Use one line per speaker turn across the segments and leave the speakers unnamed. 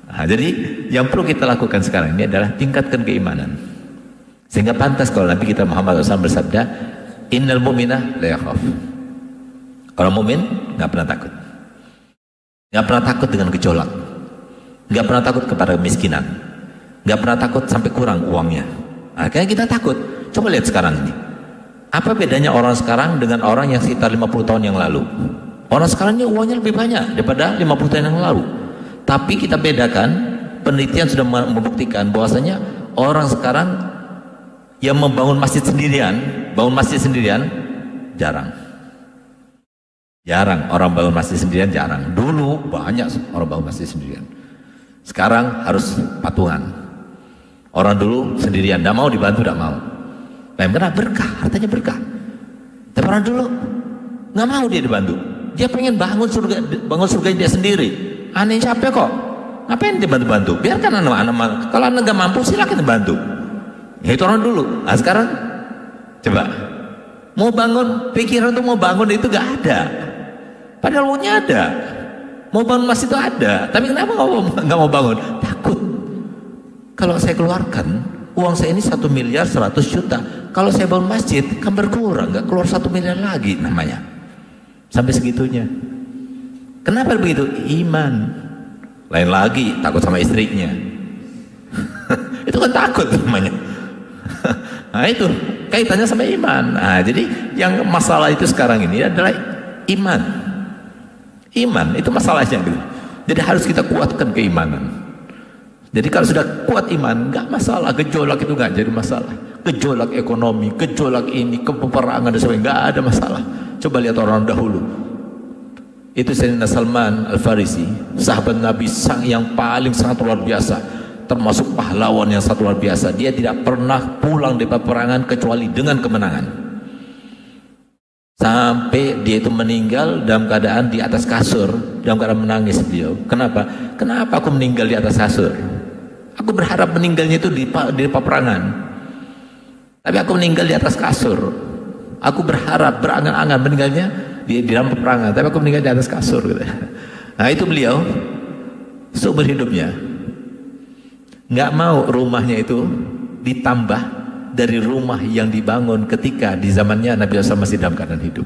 Nah, jadi yang perlu kita lakukan sekarang ini adalah tingkatkan keimanan. Sehingga pantas kalau Nabi kita Muhammad SAW bersabda, innal mu'mina la yakhaf. Orang mukmin nggak pernah takut. Nggak pernah takut dengan gejolak. Nggak pernah takut kepada kemiskinan. Nggak pernah takut sampai kurang uangnya. Akhirnya kita takut. Coba lihat sekarang ini. Apa bedanya orang sekarang dengan orang yang sekitar 50 tahun yang lalu? Orang sekarang ini uangnya lebih banyak daripada 50 tahun yang lalu. Tapi kita bedakan, penelitian sudah membuktikan bahwasanya orang sekarang yang membangun masjid sendirian, jarang. Jarang orang bangun masjid sendirian, jarang. Dulu banyak orang bangun masjid sendirian. Sekarang harus patungan. Orang dulu sendirian, tidak mau dibantu, tidak mau. Karena berkah, hartanya berkah. Tapi orang dulu nggak mau dia dibantu. Dia pengen bangun surga dia sendiri. Aneh capek kok. Ngapain dia bantu-bantu? Biarkan anak-anak. Kalau anak nggak mampu, silakan bantu. Ya itu orang dulu. Nah sekarang coba mau bangun, pikiran untuk mau bangun itu nggak ada. Padahal uangnya ada. Mau bangun masjid itu ada. Tapi kenapa nggak mau bangun? Takut. Kalau saya keluarkan uang saya ini 1 miliar 100 juta. Kalau saya bangun masjid kan berkurang, nggak keluar 1 miliar lagi namanya. Sampai segitunya. Kenapa begitu? Iman. Lain lagi takut sama istrinya. Itu kan takut namanya. Nah itu kaitannya sama iman. Nah jadi yang masalah itu sekarang ini adalah iman. Iman itu masalahnya gitu. Jadi harus kita kuatkan keimanan. Jadi kalau sudah kuat iman, nggak masalah. Gejolak itu nggak jadi masalah. Gejolak ekonomi, gejolak ini, peperangan dan sebagainya, nggak ada masalah. Coba lihat orang dahulu. Itu Sayyidina Salman Al-Farisi, sahabat Nabi yang paling sangat luar biasa, termasuk pahlawan yang sangat luar biasa. Dia tidak pernah pulang dari peperangan kecuali dengan kemenangan. Sampai dia itu meninggal dalam keadaan di atas kasur, dalam keadaan menangis beliau. Kenapa? Kenapa aku meninggal di atas kasur? Aku berharap meninggalnya itu di peperangan. Tapi aku meninggal di atas kasur. Aku berharap, berangan-angan meninggalnya di dalam peperangan. Tapi aku meninggal di atas kasur. Gitu. Nah itu beliau seumur hidupnya nggak mau rumahnya itu ditambah dari rumah yang dibangun ketika di zamannya Nabi SAW masih dalam keadaan hidup.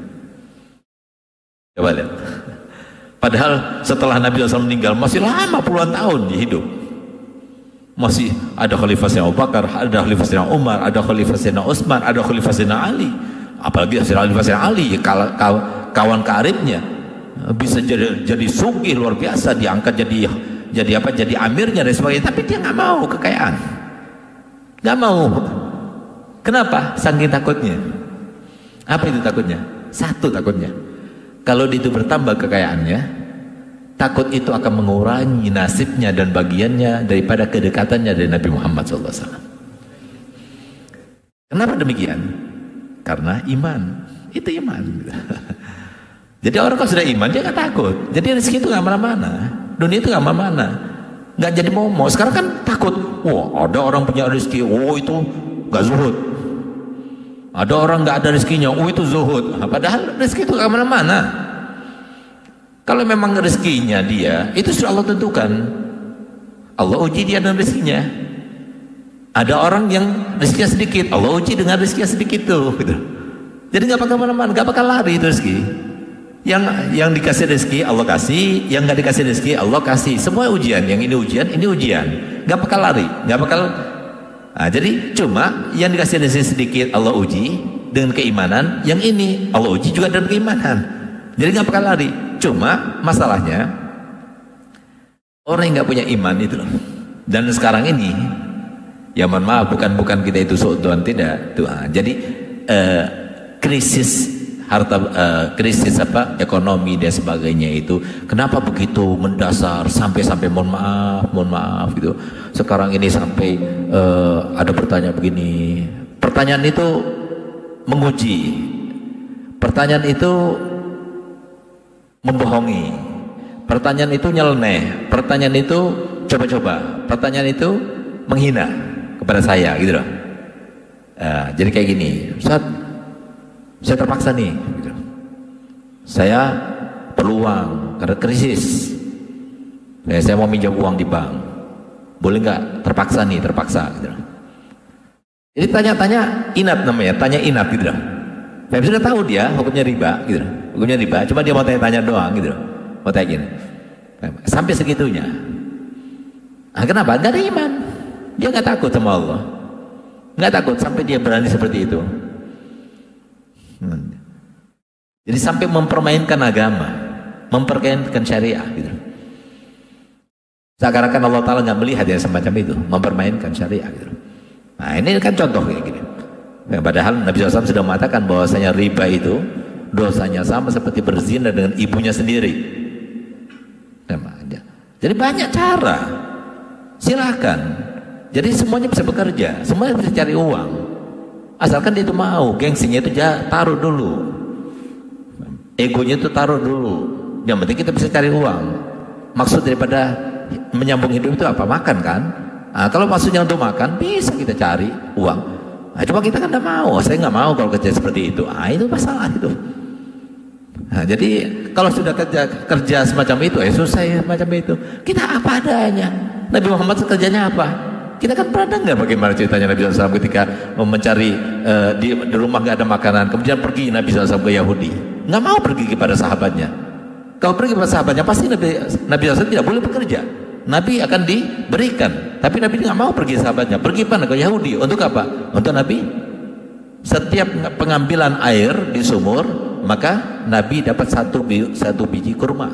Coba lihat. Padahal setelah Nabi SAW meninggal masih lama puluhan tahun di hidup. Masih ada Khalifah Sayyidina Abu Bakar, ada Khalifah Sayyidina Umar, ada Khalifah Sayyidina Utsman, ada Khalifah Sayyidina Ali. Apalagi Khalifah Sayyidina Ali, kawan karibnya bisa jadi sugih luar biasa, diangkat jadi amirnya dan sebagainya. Tapi dia nggak mau kekayaan, nggak mau. Kenapa? Saking takutnya. Apa itu takutnya? Satu takutnya, kalau itu bertambah kekayaannya, takut itu akan mengurangi nasibnya dan bagiannya daripada kedekatannya dari Nabi Muhammad SAW. Kenapa demikian? Karena iman. Itu iman. Jadi orang kalau sudah iman dia nggak takut. Jadi rezeki itu nggak mana-mana, dunia itu nggak mana-mana, nggak jadi momo. Sekarang kan takut. Wah, ada orang punya rezeki, oh itu nggak zuhud. Ada orang nggak ada rezekinya, oh itu zuhud. Padahal rezeki itu nggak mana-mana. Kalau memang rezekinya dia, itu sudah Allah tentukan. Allah uji dia dengan rezekinya. Ada orang yang rezekinya sedikit, Allah uji dengan rezekinya sedikit tuh. Gitu. Jadi nggak bakal mana-mana, nggak bakal lari itu rezeki. Yang dikasih rezeki Allah kasih, yang nggak dikasih rezeki Allah kasih. Semua ujian, yang ini ujian, nggak bakal lari, nggak bakal. Nah, jadi cuma yang dikasih rezeki sedikit Allah uji dengan keimanan, yang ini Allah uji juga dengan keimanan. Jadi nggak bakal lari. Cuma masalahnya orang yang nggak punya iman itu loh. Dan sekarang ini, ya mohon maaf, bukan kita itu suudzon, tidak. Tuh, jadi krisis krisis ekonomi dan sebagainya itu kenapa begitu mendasar sampai mohon maaf gitu. Sekarang ini sampai ada pertanyaan begini. Pertanyaan itu menguji. Pertanyaan itu membohongi. Pertanyaan itu nyeleneh. Pertanyaan itu coba-coba. Pertanyaan itu menghina kepada saya gitu loh. Jadi kayak gini, Ustaz, saya terpaksa nih gitu. Saya perlu uang karena krisis. Saya mau minjam uang di bank, boleh nggak? Terpaksa nih, terpaksa gitu. Jadi tanya-tanya inat namanya, tanya inat gitu. Saya sudah tahu dia hukumnya riba gitu. Hukumnya riba, cuma dia mau tanya-tanya doang gitu. Mau tanya gini. Sampai segitunya. Nah, kenapa? Gak ada iman. Dia nggak takut sama Allah. Nggak takut sampai dia berani seperti itu. Jadi sampai mempermainkan agama, mempermainkan syariah gitu. Seakan-akan Allah Ta'ala nggak melihat yang semacam itu, mempermainkan syariah gitu. Nah ini kan contoh kayak gini. Padahal Nabi SAW sudah mengatakan bahwasanya riba itu dosanya sama seperti berzina dengan ibunya sendiri. Jadi banyak cara, silakan. Jadi semuanya bisa bekerja, semuanya bisa cari uang, asalkan dia itu mau. Gengsinya itu taruh dulu, egonya itu taruh dulu. Yang penting kita bisa cari uang. Maksud daripada menyambung hidup itu apa? Makan kan? Nah, kalau maksudnya untuk makan, bisa kita cari uang. Nah, cuma kita kan tidak mau. Saya nggak mau kalau kerja seperti itu. Ah, itu masalah itu. Nah, jadi kalau sudah kerja semacam itu, susah ya semacam itu. Kita apa adanya. Nabi Muhammad kerjanya apa? Kita kan pernah dengar bagaimana ceritanya Nabi SAW ketika mencari di rumah nggak ada makanan, kemudian pergi Nabi SAW ke Yahudi. Nggak mau pergi kepada sahabatnya. Kalau pergi kepada sahabatnya, pasti Nabi SAW tidak boleh bekerja. Nabi akan diberikan, tapi Nabi nggak mau pergi sahabatnya. Pergi mana? Ke Yahudi. Untuk apa? Untuk Nabi setiap pengambilan air di sumur, maka Nabi dapat satu biji kurma.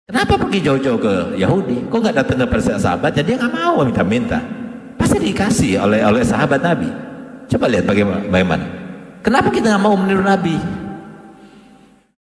Kenapa pergi jauh-jauh ke Yahudi? Kok nggak datang kepada sahabatnya? Dia nggak mau minta-minta. Pasti dikasih oleh sahabat Nabi. Coba lihat bagaimana. Kenapa kita nggak mau meniru Nabi?